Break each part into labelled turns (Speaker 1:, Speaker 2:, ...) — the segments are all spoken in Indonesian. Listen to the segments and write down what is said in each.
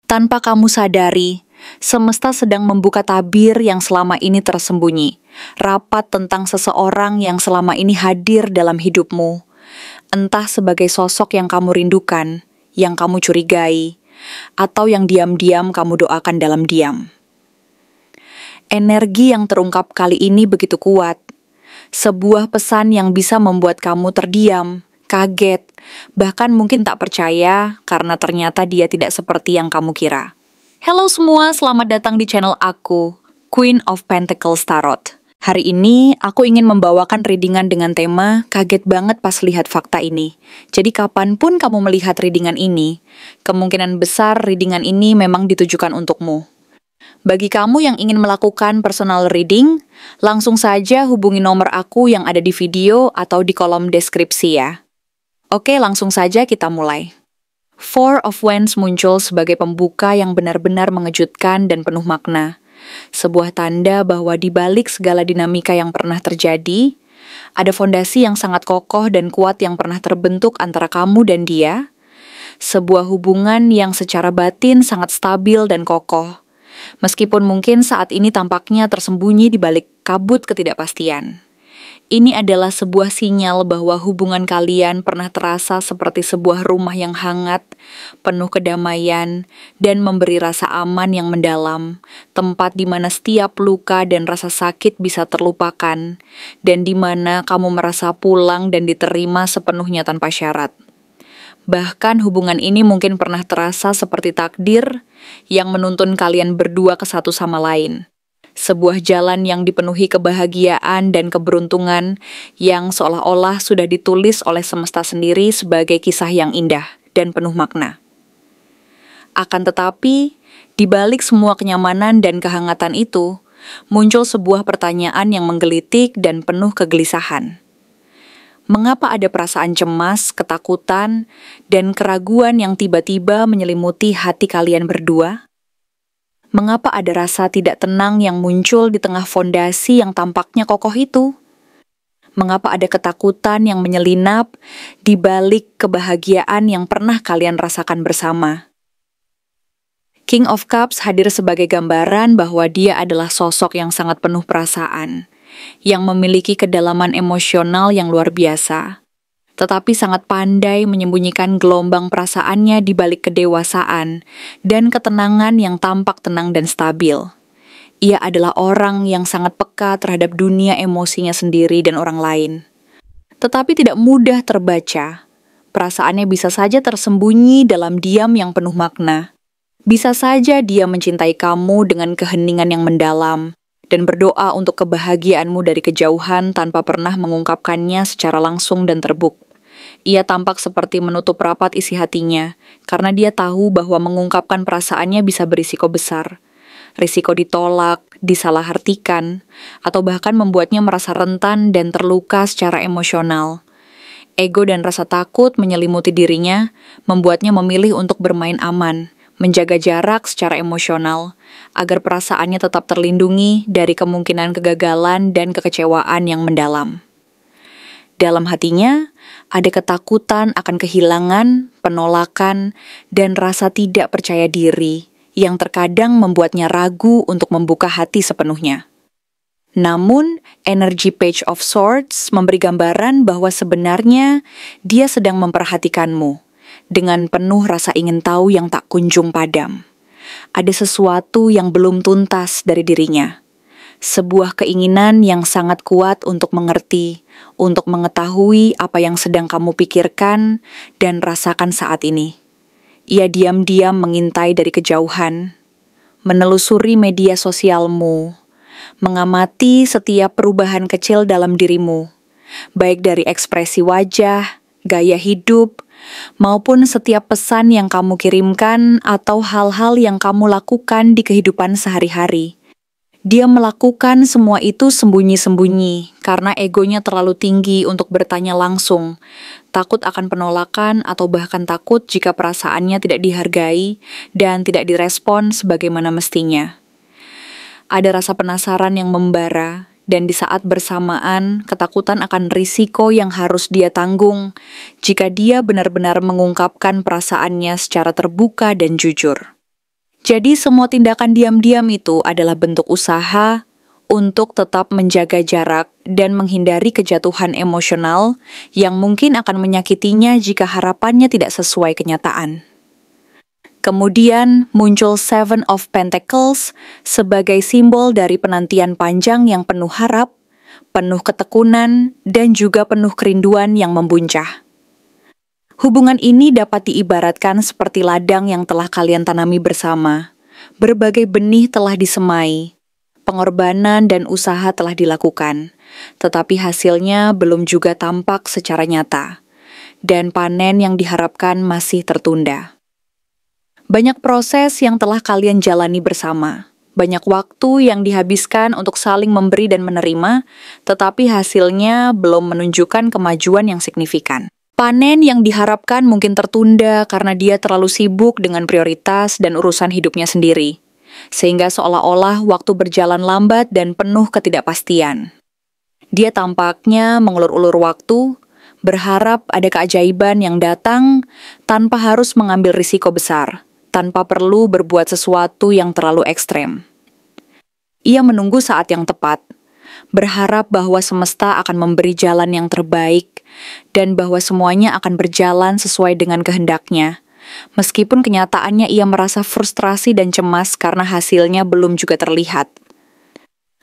Speaker 1: Tanpa kamu sadari, semesta sedang membuka tabir yang selama ini tersembunyi, rapat tentang seseorang yang selama ini hadir dalam hidupmu. Entah sebagai sosok yang kamu rindukan, yang kamu curigai, atau yang diam-diam kamu doakan dalam diam. Energi yang terungkap kali ini begitu kuat. Sebuah pesan yang bisa membuat kamu terdiam, kaget, bahkan mungkin tak percaya karena ternyata dia tidak seperti yang kamu kira. Halo semua, selamat datang di channel aku, Queen of Pentacles Tarot. Hari ini aku ingin membawakan readingan dengan tema kaget banget pas lihat fakta ini. Jadi kapanpun kamu melihat readingan ini, kemungkinan besar readingan ini memang ditujukan untukmu. Bagi kamu yang ingin melakukan personal reading, langsung saja hubungi nomor aku yang ada di video atau di kolom deskripsi ya. Oke, langsung saja kita mulai. Four of Wands muncul sebagai pembuka yang benar-benar mengejutkan dan penuh makna. Sebuah tanda bahwa di balik segala dinamika yang pernah terjadi, ada fondasi yang sangat kokoh dan kuat yang pernah terbentuk antara kamu dan dia. Sebuah hubungan yang secara batin sangat stabil dan kokoh. Meskipun mungkin saat ini tampaknya tersembunyi di balik kabut ketidakpastian. Ini adalah sebuah sinyal bahwa hubungan kalian pernah terasa seperti sebuah rumah yang hangat, penuh kedamaian, dan memberi rasa aman yang mendalam, tempat di mana setiap luka dan rasa sakit bisa terlupakan, dan di mana kamu merasa pulang dan diterima sepenuhnya tanpa syarat. Bahkan hubungan ini mungkin pernah terasa seperti takdir yang menuntun kalian berdua ke satu sama lain. Sebuah jalan yang dipenuhi kebahagiaan dan keberuntungan yang seolah-olah sudah ditulis oleh semesta sendiri sebagai kisah yang indah dan penuh makna. Akan tetapi, di balik semua kenyamanan dan kehangatan itu, muncul sebuah pertanyaan yang menggelitik dan penuh kegelisahan. Mengapa ada perasaan cemas, ketakutan, dan keraguan yang tiba-tiba menyelimuti hati kalian berdua? Mengapa ada rasa tidak tenang yang muncul di tengah fondasi yang tampaknya kokoh itu? Mengapa ada ketakutan yang menyelinap di balik kebahagiaan yang pernah kalian rasakan bersama? King of Cups hadir sebagai gambaran bahwa dia adalah sosok yang sangat penuh perasaan, yang memiliki kedalaman emosional yang luar biasa, tetapi sangat pandai menyembunyikan gelombang perasaannya di balik kedewasaan dan ketenangan yang tampak tenang dan stabil. Ia adalah orang yang sangat peka terhadap dunia emosinya sendiri dan orang lain. Tetapi tidak mudah terbaca. Perasaannya bisa saja tersembunyi dalam diam yang penuh makna. Bisa saja dia mencintai kamu dengan keheningan yang mendalam, dan berdoa untuk kebahagiaanmu dari kejauhan tanpa pernah mengungkapkannya secara langsung dan terbuka. Ia tampak seperti menutup rapat isi hatinya, karena dia tahu bahwa mengungkapkan perasaannya bisa berisiko besar. Risiko ditolak, disalahartikan, atau bahkan membuatnya merasa rentan dan terluka secara emosional. Ego dan rasa takut menyelimuti dirinya, membuatnya memilih untuk bermain aman, menjaga jarak secara emosional, agar perasaannya tetap terlindungi dari kemungkinan kegagalan dan kekecewaan yang mendalam. Dalam hatinya, ada ketakutan akan kehilangan, penolakan, dan rasa tidak percaya diri yang terkadang membuatnya ragu untuk membuka hati sepenuhnya. Namun, energi Page of Swords memberi gambaran bahwa sebenarnya dia sedang memperhatikanmu dengan penuh rasa ingin tahu yang tak kunjung padam. Ada sesuatu yang belum tuntas dari dirinya. Sebuah keinginan yang sangat kuat untuk mengerti, untuk mengetahui apa yang sedang kamu pikirkan dan rasakan saat ini. Ia diam-diam mengintai dari kejauhan, menelusuri media sosialmu, mengamati setiap perubahan kecil dalam dirimu, baik dari ekspresi wajah, gaya hidup, maupun setiap pesan yang kamu kirimkan atau hal-hal yang kamu lakukan di kehidupan sehari-hari. Dia melakukan semua itu sembunyi-sembunyi karena egonya terlalu tinggi untuk bertanya langsung, takut akan penolakan atau bahkan takut jika perasaannya tidak dihargai dan tidak direspon sebagaimana mestinya. Ada rasa penasaran yang membara, dan di saat bersamaan ketakutan akan risiko yang harus dia tanggung jika dia benar-benar mengungkapkan perasaannya secara terbuka dan jujur. Jadi semua tindakan diam-diam itu adalah bentuk usaha untuk tetap menjaga jarak dan menghindari kejatuhan emosional yang mungkin akan menyakitinya jika harapannya tidak sesuai kenyataan. Kemudian muncul Seven of Pentacles sebagai simbol dari penantian panjang yang penuh harap, penuh ketekunan, dan juga penuh kerinduan yang membuncah. Hubungan ini dapat diibaratkan seperti ladang yang telah kalian tanami bersama. Berbagai benih telah disemai, pengorbanan dan usaha telah dilakukan, tetapi hasilnya belum juga tampak secara nyata, dan panen yang diharapkan masih tertunda. Banyak proses yang telah kalian jalani bersama, banyak waktu yang dihabiskan untuk saling memberi dan menerima, tetapi hasilnya belum menunjukkan kemajuan yang signifikan. Panen yang diharapkan mungkin tertunda karena dia terlalu sibuk dengan prioritas dan urusan hidupnya sendiri, sehingga seolah-olah waktu berjalan lambat dan penuh ketidakpastian. Dia tampaknya mengulur-ulur waktu, berharap ada keajaiban yang datang tanpa harus mengambil risiko besar, tanpa perlu berbuat sesuatu yang terlalu ekstrem. Ia menunggu saat yang tepat, berharap bahwa semesta akan memberi jalan yang terbaik dan bahwa semuanya akan berjalan sesuai dengan kehendaknya. Meskipun kenyataannya ia merasa frustrasi dan cemas karena hasilnya belum juga terlihat.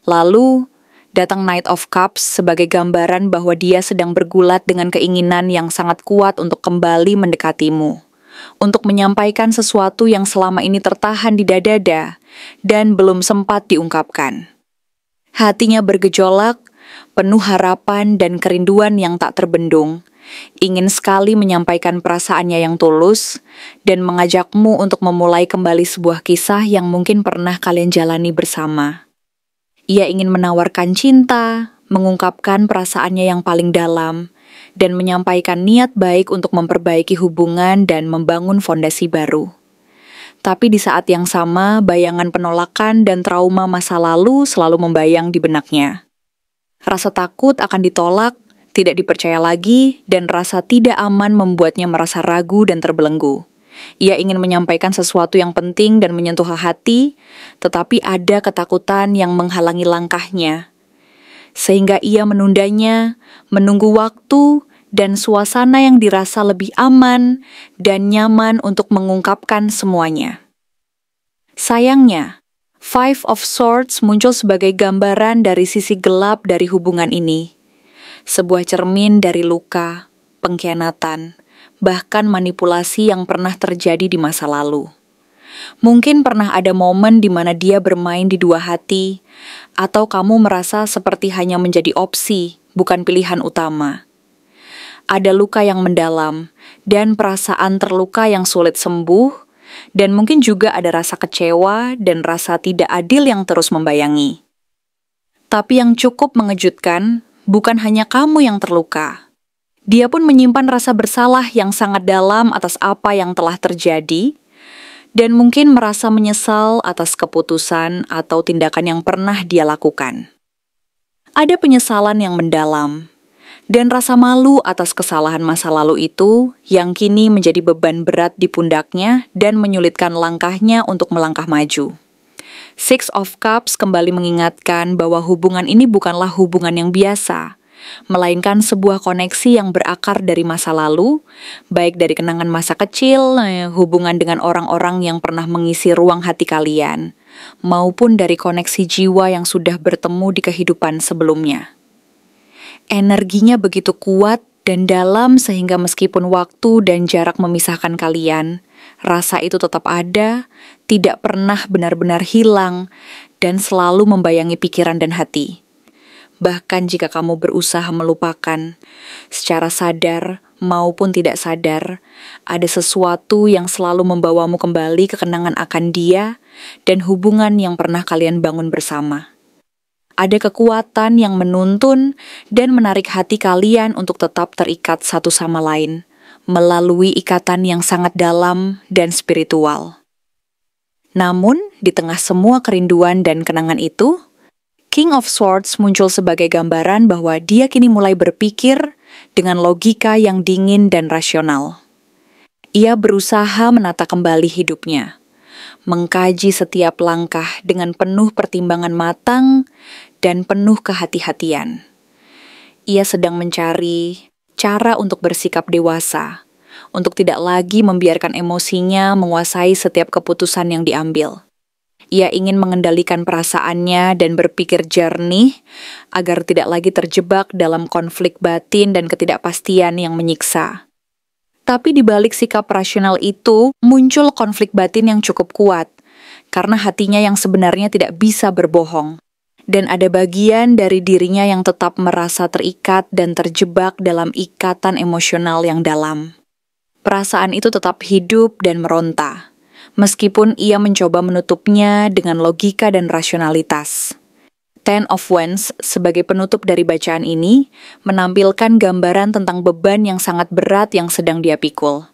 Speaker 1: Lalu, datang Knight of Cups sebagai gambaran bahwa dia sedang bergulat dengan keinginan yang sangat kuat untuk kembali mendekatimu, untuk menyampaikan sesuatu yang selama ini tertahan di dada dan belum sempat diungkapkan. Hatinya bergejolak, penuh harapan dan kerinduan yang tak terbendung, ingin sekali menyampaikan perasaannya yang tulus, dan mengajakmu untuk memulai kembali sebuah kisah yang mungkin pernah kalian jalani bersama. Ia ingin menawarkan cinta, mengungkapkan perasaannya yang paling dalam, dan menyampaikan niat baik untuk memperbaiki hubungan dan membangun fondasi baru. Tapi di saat yang sama, bayangan penolakan dan trauma masa lalu selalu membayang di benaknya. Rasa takut akan ditolak, tidak dipercaya lagi, dan rasa tidak aman membuatnya merasa ragu dan terbelenggu. Ia ingin menyampaikan sesuatu yang penting dan menyentuh hati, tetapi ada ketakutan yang menghalangi langkahnya. Sehingga ia menundanya, menunggu waktu dan suasana yang dirasa lebih aman dan nyaman untuk mengungkapkan semuanya. Sayangnya, Five of Swords muncul sebagai gambaran dari sisi gelap dari hubungan ini. Sebuah cermin dari luka, pengkhianatan, bahkan manipulasi yang pernah terjadi di masa lalu. Mungkin pernah ada momen di mana dia bermain di dua hati, atau kamu merasa seperti hanya menjadi opsi, bukan pilihan utama. Ada luka yang mendalam, dan perasaan terluka yang sulit sembuh, dan mungkin juga ada rasa kecewa dan rasa tidak adil yang terus membayangi. Tapi yang cukup mengejutkan, bukan hanya kamu yang terluka. Dia pun menyimpan rasa bersalah yang sangat dalam atas apa yang telah terjadi, dan mungkin merasa menyesal atas keputusan atau tindakan yang pernah dia lakukan. Ada penyesalan yang mendalam, dan rasa malu atas kesalahan masa lalu itu yang kini menjadi beban berat di pundaknya dan menyulitkan langkahnya untuk melangkah maju. Six of Cups kembali mengingatkan bahwa hubungan ini bukanlah hubungan yang biasa, melainkan sebuah koneksi yang berakar dari masa lalu, baik dari kenangan masa kecil, hubungan dengan orang-orang yang pernah mengisi ruang hati kalian, maupun dari koneksi jiwa yang sudah bertemu di kehidupan sebelumnya. Energinya begitu kuat dan dalam sehingga meskipun waktu dan jarak memisahkan kalian, rasa itu tetap ada, tidak pernah benar-benar hilang, dan selalu membayangi pikiran dan hati. Bahkan jika kamu berusaha melupakan, secara sadar maupun tidak sadar, ada sesuatu yang selalu membawamu kembali ke kenangan akan dia dan hubungan yang pernah kalian bangun bersama. Ada kekuatan yang menuntun dan menarik hati kalian untuk tetap terikat satu sama lain, melalui ikatan yang sangat dalam dan spiritual. Namun, di tengah semua kerinduan dan kenangan itu, King of Swords muncul sebagai gambaran bahwa dia kini mulai berpikir dengan logika yang dingin dan rasional. Ia berusaha menata kembali hidupnya, mengkaji setiap langkah dengan penuh pertimbangan matang dan penuh kehati-hatian. Ia sedang mencari cara untuk bersikap dewasa, untuk tidak lagi membiarkan emosinya menguasai setiap keputusan yang diambil. Ia ingin mengendalikan perasaannya dan berpikir jernih agar tidak lagi terjebak dalam konflik batin dan ketidakpastian yang menyiksa. Tapi di balik sikap rasional itu muncul konflik batin yang cukup kuat, karena hatinya yang sebenarnya tidak bisa berbohong. Dan ada bagian dari dirinya yang tetap merasa terikat dan terjebak dalam ikatan emosional yang dalam. Perasaan itu tetap hidup dan meronta, meskipun ia mencoba menutupnya dengan logika dan rasionalitas. Ten of Wands sebagai penutup dari bacaan ini menampilkan gambaran tentang beban yang sangat berat yang sedang dia pikul.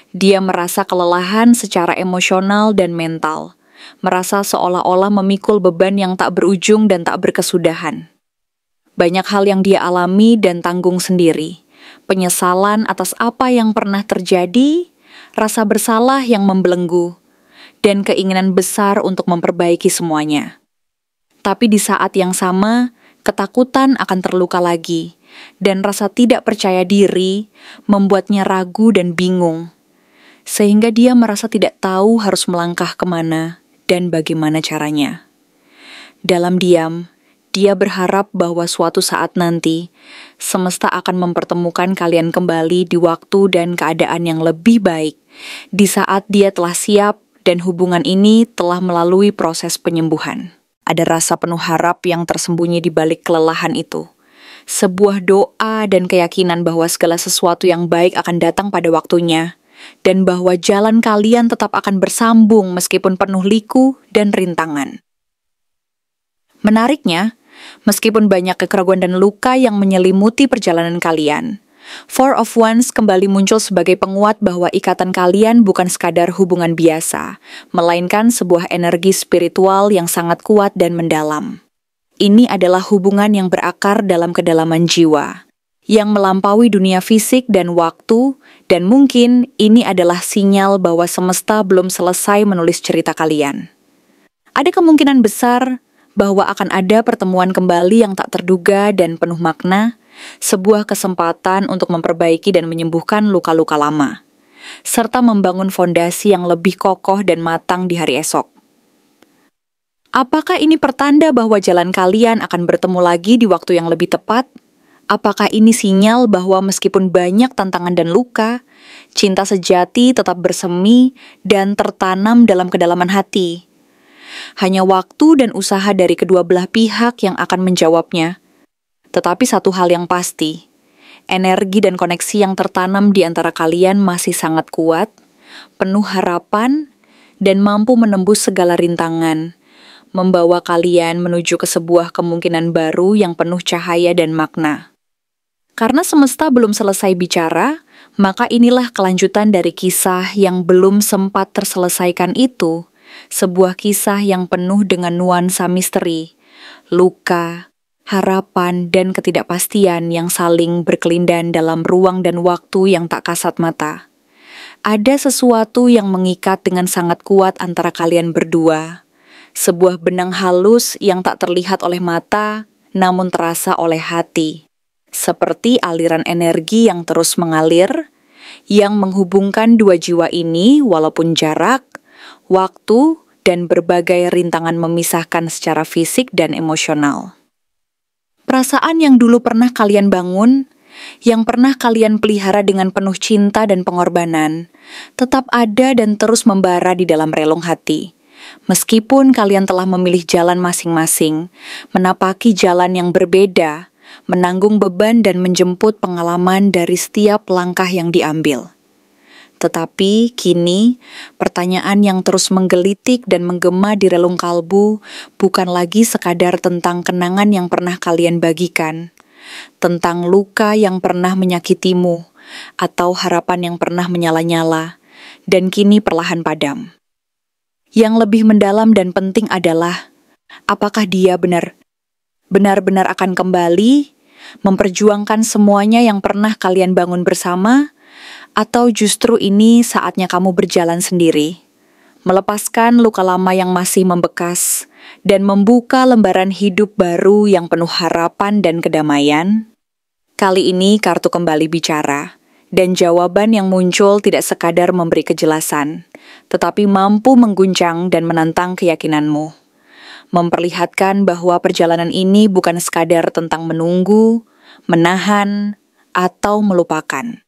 Speaker 1: Dia merasa kelelahan secara emosional dan mental, merasa seolah-olah memikul beban yang tak berujung dan tak berkesudahan. Banyak hal yang dia alami dan tanggung sendiri, penyesalan atas apa yang pernah terjadi, rasa bersalah yang membelenggu, dan keinginan besar untuk memperbaiki semuanya. Tapi di saat yang sama, ketakutan akan terluka lagi, dan rasa tidak percaya diri membuatnya ragu dan bingung, sehingga dia merasa tidak tahu harus melangkah kemana dan bagaimana caranya. Dalam diam, dia berharap bahwa suatu saat nanti, semesta akan mempertemukan kalian kembali di waktu dan keadaan yang lebih baik, di saat dia telah siap dan hubungan ini telah melalui proses penyembuhan. Ada rasa penuh harap yang tersembunyi di balik kelelahan itu. Sebuah doa dan keyakinan bahwa segala sesuatu yang baik akan datang pada waktunya, dan bahwa jalan kalian tetap akan bersambung meskipun penuh liku dan rintangan. Menariknya, meskipun banyak kekeraguan dan luka yang menyelimuti perjalanan kalian, Four of Wands kembali muncul sebagai penguat bahwa ikatan kalian bukan sekadar hubungan biasa, melainkan sebuah energi spiritual yang sangat kuat dan mendalam. Ini adalah hubungan yang berakar dalam kedalaman jiwa, yang melampaui dunia fisik dan waktu, dan mungkin ini adalah sinyal bahwa semesta belum selesai menulis cerita kalian. Ada kemungkinan besar bahwa akan ada pertemuan kembali yang tak terduga dan penuh makna, sebuah kesempatan untuk memperbaiki dan menyembuhkan luka-luka lama, serta membangun fondasi yang lebih kokoh dan matang di hari esok. Apakah ini pertanda bahwa jalan kalian akan bertemu lagi di waktu yang lebih tepat? Apakah ini sinyal bahwa meskipun banyak tantangan dan luka, cinta sejati tetap bersemi dan tertanam dalam kedalaman hati? Hanya waktu dan usaha dari kedua belah pihak yang akan menjawabnya. Tetapi satu hal yang pasti, energi dan koneksi yang tertanam di antara kalian masih sangat kuat, penuh harapan, dan mampu menembus segala rintangan, membawa kalian menuju ke sebuah kemungkinan baru yang penuh cahaya dan makna. Karena semesta belum selesai bicara, maka inilah kelanjutan dari kisah yang belum sempat terselesaikan itu, sebuah kisah yang penuh dengan nuansa misteri, luka, harapan, dan ketidakpastian yang saling berkelindan dalam ruang dan waktu yang tak kasat mata. Ada sesuatu yang mengikat dengan sangat kuat antara kalian berdua, sebuah benang halus yang tak terlihat oleh mata, namun terasa oleh hati. Seperti aliran energi yang terus mengalir, yang menghubungkan dua jiwa ini walaupun jarak, waktu, dan berbagai rintangan memisahkan secara fisik dan emosional. Perasaan yang dulu pernah kalian bangun, yang pernah kalian pelihara dengan penuh cinta dan pengorbanan, tetap ada dan terus membara di dalam relung hati. Meskipun kalian telah memilih jalan masing-masing, menapaki jalan yang berbeda, menanggung beban dan menjemput pengalaman dari setiap langkah yang diambil. Tetapi kini, pertanyaan yang terus menggelitik dan menggema di relung kalbu bukan lagi sekadar tentang kenangan yang pernah kalian bagikan, tentang luka yang pernah menyakitimu, atau harapan yang pernah menyala-nyala, dan kini perlahan padam. Yang lebih mendalam dan penting adalah, apakah dia benar-benar akan kembali, memperjuangkan semuanya yang pernah kalian bangun bersama, atau justru ini saatnya kamu berjalan sendiri, melepaskan luka lama yang masih membekas, dan membuka lembaran hidup baru yang penuh harapan dan kedamaian? Kali ini kartu kembali bicara, dan jawaban yang muncul tidak sekadar memberi kejelasan, tetapi mampu mengguncang dan menantang keyakinanmu. Memperlihatkan bahwa perjalanan ini bukan sekadar tentang menunggu, menahan, atau melupakan,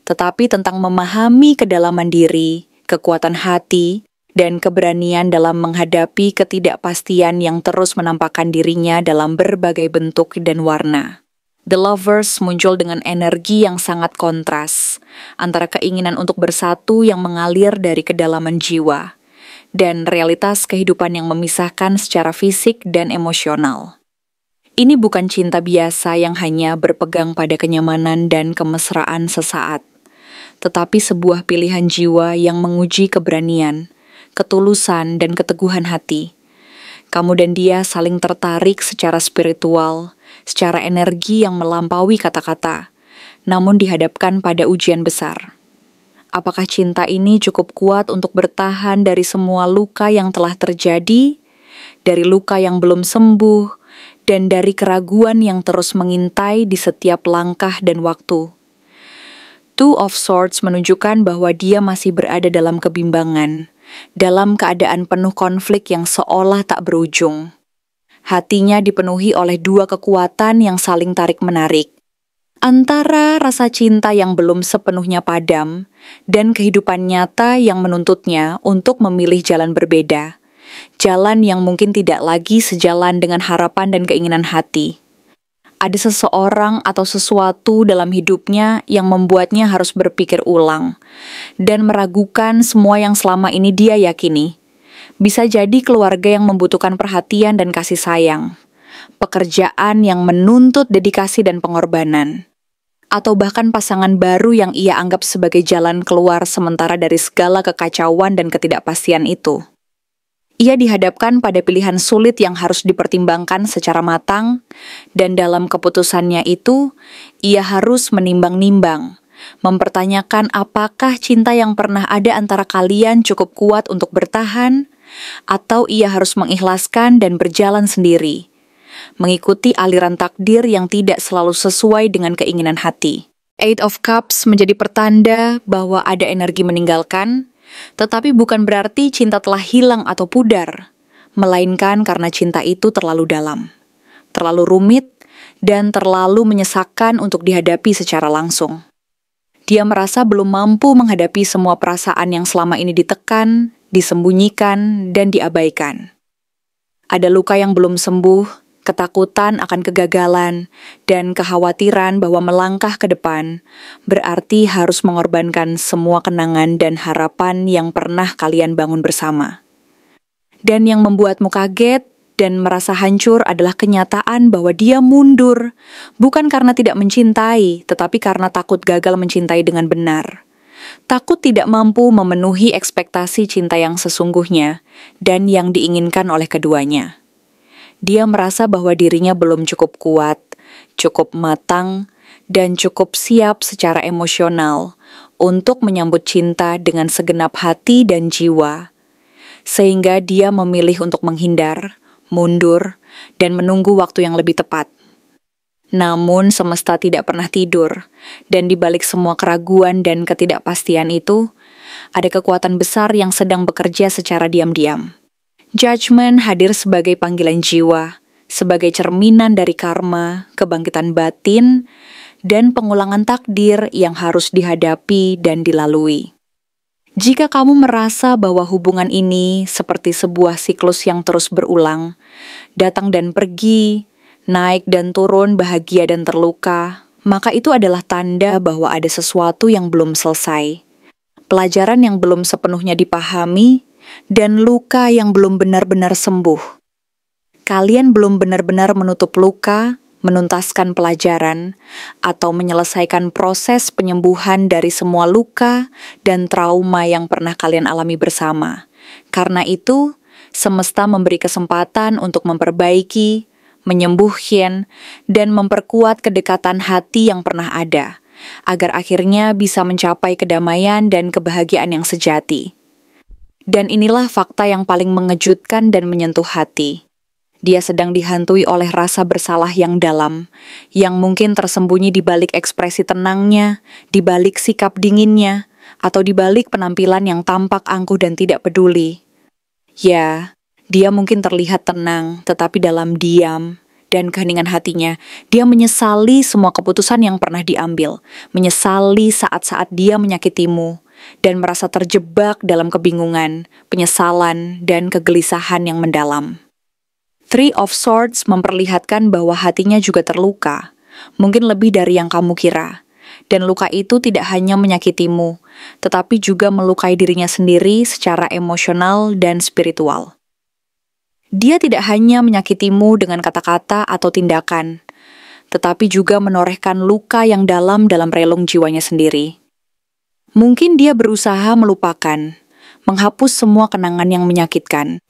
Speaker 1: tetapi tentang memahami kedalaman diri, kekuatan hati, dan keberanian dalam menghadapi ketidakpastian yang terus menampakkan dirinya dalam berbagai bentuk dan warna. The Lovers muncul dengan energi yang sangat kontras, antara keinginan untuk bersatu yang mengalir dari kedalaman jiwa, dan realitas kehidupan yang memisahkan secara fisik dan emosional. Ini bukan cinta biasa yang hanya berpegang pada kenyamanan dan kemesraan sesaat, tetapi sebuah pilihan jiwa yang menguji keberanian, ketulusan, dan keteguhan hati. Kamu dan dia saling tertarik secara spiritual, secara energi yang melampaui kata-kata, namun dihadapkan pada ujian besar. Apakah cinta ini cukup kuat untuk bertahan dari semua luka yang telah terjadi, dari luka yang belum sembuh, dan dari keraguan yang terus mengintai di setiap langkah dan waktu? Two of Swords menunjukkan bahwa dia masih berada dalam kebimbangan, dalam keadaan penuh konflik yang seolah tak berujung. Hatinya dipenuhi oleh dua kekuatan yang saling tarik-menarik, antara rasa cinta yang belum sepenuhnya padam dan kehidupan nyata yang menuntutnya untuk memilih jalan berbeda, jalan yang mungkin tidak lagi sejalan dengan harapan dan keinginan hati. Ada seseorang atau sesuatu dalam hidupnya yang membuatnya harus berpikir ulang dan meragukan semua yang selama ini dia yakini. Bisa jadi keluarga yang membutuhkan perhatian dan kasih sayang, pekerjaan yang menuntut dedikasi dan pengorbanan, atau bahkan pasangan baru yang ia anggap sebagai jalan keluar sementara dari segala kekacauan dan ketidakpastian itu. Ia dihadapkan pada pilihan sulit yang harus dipertimbangkan secara matang, dan dalam keputusannya itu, ia harus menimbang-nimbang, mempertanyakan apakah cinta yang pernah ada antara kalian cukup kuat untuk bertahan, atau ia harus mengikhlaskan dan berjalan sendiri, mengikuti aliran takdir yang tidak selalu sesuai dengan keinginan hati. Eight of Cups menjadi pertanda bahwa ada energi meninggalkan, tetapi bukan berarti cinta telah hilang atau pudar, melainkan karena cinta itu terlalu dalam, terlalu rumit, dan terlalu menyesakkan untuk dihadapi secara langsung. Dia merasa belum mampu menghadapi semua perasaan yang selama ini ditekan, disembunyikan, dan diabaikan. Ada luka yang belum sembuh, ketakutan akan kegagalan, dan kekhawatiran bahwa melangkah ke depan berarti harus mengorbankan semua kenangan dan harapan yang pernah kalian bangun bersama. Dan yang membuatmu kaget dan merasa hancur adalah kenyataan bahwa dia mundur, bukan karena tidak mencintai, tetapi karena takut gagal mencintai dengan benar. Takut tidak mampu memenuhi ekspektasi cinta yang sesungguhnya dan yang diinginkan oleh keduanya. Dia merasa bahwa dirinya belum cukup kuat, cukup matang, dan cukup siap secara emosional untuk menyambut cinta dengan segenap hati dan jiwa, sehingga dia memilih untuk menghindar, mundur, dan menunggu waktu yang lebih tepat. Namun semesta tidak pernah tidur, dan di balik semua keraguan dan ketidakpastian itu, ada kekuatan besar yang sedang bekerja secara diam-diam. Judgment hadir sebagai panggilan jiwa, sebagai cerminan dari karma, kebangkitan batin, dan pengulangan takdir yang harus dihadapi dan dilalui. Jika kamu merasa bahwa hubungan ini seperti sebuah siklus yang terus berulang, datang dan pergi, naik dan turun, bahagia dan terluka, maka itu adalah tanda bahwa ada sesuatu yang belum selesai, pelajaran yang belum sepenuhnya dipahami, dan luka yang belum benar-benar sembuh. Kalian belum benar-benar menutup luka, menuntaskan pelajaran, atau menyelesaikan proses penyembuhan dari semua luka dan trauma yang pernah kalian alami bersama. Karena itu, semesta memberi kesempatan untuk memperbaiki, menyembuhkan, dan memperkuat kedekatan hati yang pernah ada, agar akhirnya bisa mencapai kedamaian dan kebahagiaan yang sejati. Dan inilah fakta yang paling mengejutkan dan menyentuh hati. Dia sedang dihantui oleh rasa bersalah yang dalam, yang mungkin tersembunyi di balik ekspresi tenangnya, di balik sikap dinginnya, atau di balik penampilan yang tampak angkuh dan tidak peduli. Ya, dia mungkin terlihat tenang, tetapi dalam diam dan keheningan hatinya, dia menyesali semua keputusan yang pernah diambil, menyesali saat-saat dia menyakitimu, dan merasa terjebak dalam kebingungan, penyesalan, dan kegelisahan yang mendalam. Three of Swords memperlihatkan bahwa hatinya juga terluka, mungkin lebih dari yang kamu kira. Dan luka itu tidak hanya menyakitimu, tetapi juga melukai dirinya sendiri secara emosional dan spiritual. Dia tidak hanya menyakitimu dengan kata-kata atau tindakan, tetapi juga menorehkan luka yang dalam relung jiwanya sendiri. Mungkin dia berusaha melupakan, menghapus semua kenangan yang menyakitkan,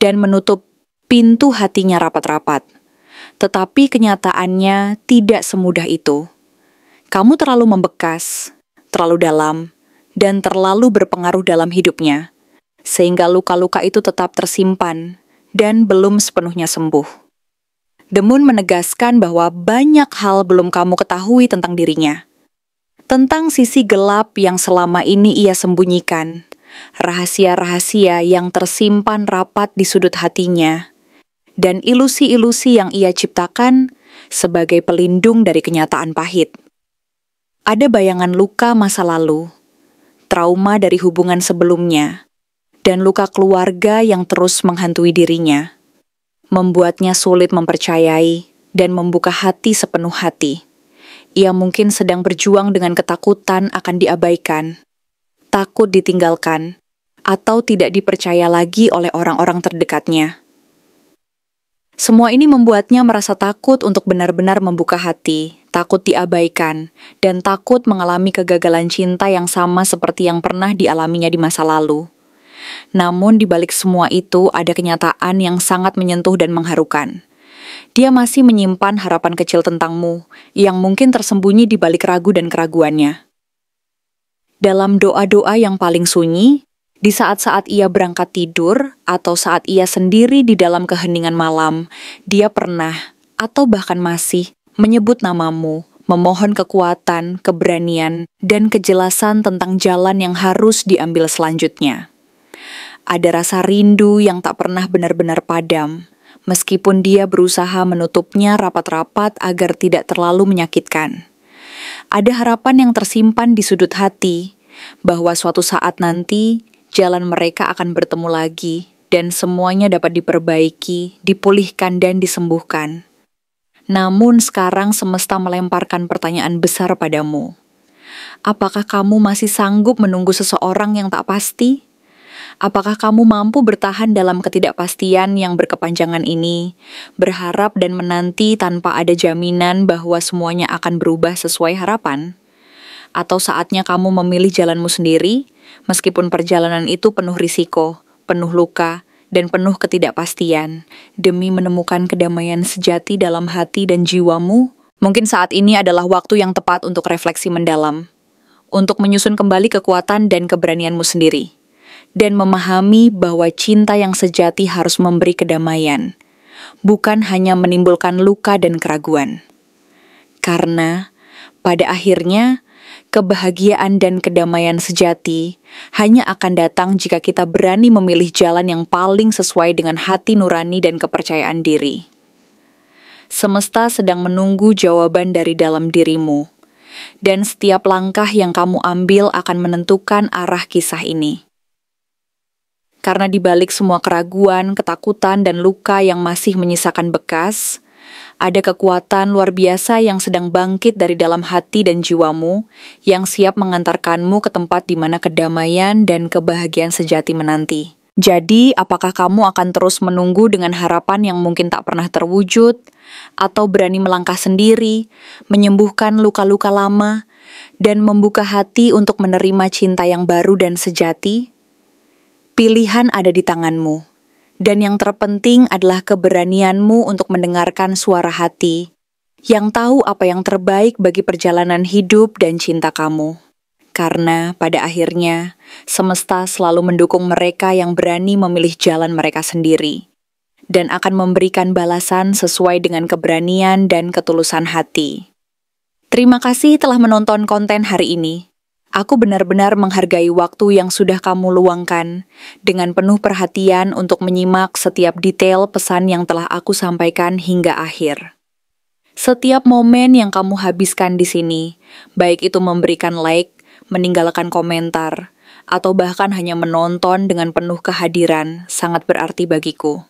Speaker 1: dan menutup pintu hatinya rapat-rapat. Tetapi kenyataannya tidak semudah itu. Kamu terlalu membekas, terlalu dalam, dan terlalu berpengaruh dalam hidupnya, sehingga luka-luka itu tetap tersimpan dan belum sepenuhnya sembuh. The Moon menegaskan bahwa banyak hal belum kamu ketahui tentang dirinya. Tentang sisi gelap yang selama ini ia sembunyikan, rahasia-rahasia yang tersimpan rapat di sudut hatinya, dan ilusi-ilusi yang ia ciptakan sebagai pelindung dari kenyataan pahit. Ada bayangan luka masa lalu, trauma dari hubungan sebelumnya, dan luka keluarga yang terus menghantui dirinya, membuatnya sulit mempercayai dan membuka hati sepenuh hati. Ia mungkin sedang berjuang dengan ketakutan akan diabaikan, takut ditinggalkan, atau tidak dipercaya lagi oleh orang-orang terdekatnya. Semua ini membuatnya merasa takut untuk benar-benar membuka hati, takut diabaikan, dan takut mengalami kegagalan cinta yang sama seperti yang pernah dialaminya di masa lalu. Namun di balik semua itu ada kenyataan yang sangat menyentuh dan mengharukan. Dia masih menyimpan harapan kecil tentangmu, yang mungkin tersembunyi di balik ragu dan keraguannya. Dalam doa-doa yang paling sunyi, di saat-saat ia berangkat tidur, atau saat ia sendiri di dalam keheningan malam, dia pernah, atau bahkan masih, menyebut namamu, memohon kekuatan, keberanian, dan kejelasan tentang jalan yang harus diambil selanjutnya. Ada rasa rindu yang tak pernah benar-benar padam, meskipun dia berusaha menutupnya rapat-rapat agar tidak terlalu menyakitkan. Ada harapan yang tersimpan di sudut hati, bahwa suatu saat nanti, jalan mereka akan bertemu lagi, dan semuanya dapat diperbaiki, dipulihkan, dan disembuhkan. Namun sekarang semesta melemparkan pertanyaan besar padamu. Apakah kamu masih sanggup menunggu seseorang yang tak pasti? Apakah kamu mampu bertahan dalam ketidakpastian yang berkepanjangan ini, berharap dan menanti tanpa ada jaminan bahwa semuanya akan berubah sesuai harapan? Atau saatnya kamu memilih jalanmu sendiri, meskipun perjalanan itu penuh risiko, penuh luka, dan penuh ketidakpastian, demi menemukan kedamaian sejati dalam hati dan jiwamu? Mungkin saat ini adalah waktu yang tepat untuk refleksi mendalam, untuk menyusun kembali kekuatan dan keberanianmu sendiri, dan memahami bahwa cinta yang sejati harus memberi kedamaian, bukan hanya menimbulkan luka dan keraguan. Karena, pada akhirnya, kebahagiaan dan kedamaian sejati hanya akan datang jika kita berani memilih jalan yang paling sesuai dengan hati nurani dan kepercayaan diri. Semesta sedang menunggu jawaban dari dalam dirimu, dan setiap langkah yang kamu ambil akan menentukan arah kisah ini. Karena di balik semua keraguan, ketakutan, dan luka yang masih menyisakan bekas, ada kekuatan luar biasa yang sedang bangkit dari dalam hati dan jiwamu, yang siap mengantarkanmu ke tempat di mana kedamaian dan kebahagiaan sejati menanti. Jadi, apakah kamu akan terus menunggu dengan harapan yang mungkin tak pernah terwujud, atau berani melangkah sendiri, menyembuhkan luka-luka lama, dan membuka hati untuk menerima cinta yang baru dan sejati? Pilihan ada di tanganmu. Dan yang terpenting adalah keberanianmu untuk mendengarkan suara hati, yang tahu apa yang terbaik bagi perjalanan hidup dan cinta kamu. Karena pada akhirnya, semesta selalu mendukung mereka yang berani memilih jalan mereka sendiri, dan akan memberikan balasan sesuai dengan keberanian dan ketulusan hati. Terima kasih telah menonton konten hari ini. Aku benar-benar menghargai waktu yang sudah kamu luangkan dengan penuh perhatian untuk menyimak setiap detail pesan yang telah aku sampaikan hingga akhir. Setiap momen yang kamu habiskan di sini, baik itu memberikan like, meninggalkan komentar, atau bahkan hanya menonton dengan penuh kehadiran, sangat berarti bagiku.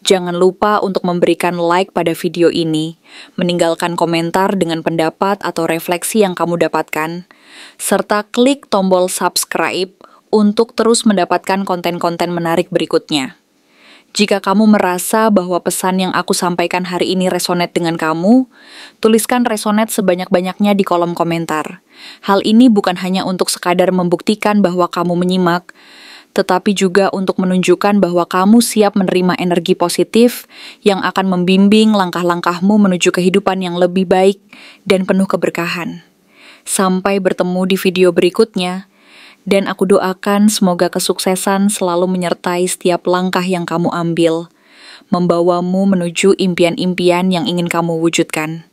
Speaker 1: Jangan lupa untuk memberikan like pada video ini, meninggalkan komentar dengan pendapat atau refleksi yang kamu dapatkan, serta klik tombol subscribe untuk terus mendapatkan konten-konten menarik berikutnya. Jika kamu merasa bahwa pesan yang aku sampaikan hari ini resonate dengan kamu, tuliskan resonate sebanyak-banyaknya di kolom komentar. Hal ini bukan hanya untuk sekadar membuktikan bahwa kamu menyimak, tetapi juga untuk menunjukkan bahwa kamu siap menerima energi positif yang akan membimbing langkah-langkahmu menuju kehidupan yang lebih baik dan penuh keberkahan. Sampai bertemu di video berikutnya. Dan aku doakan semoga kesuksesan selalu menyertai setiap langkah yang kamu ambil, membawamu menuju impian-impian yang ingin kamu wujudkan.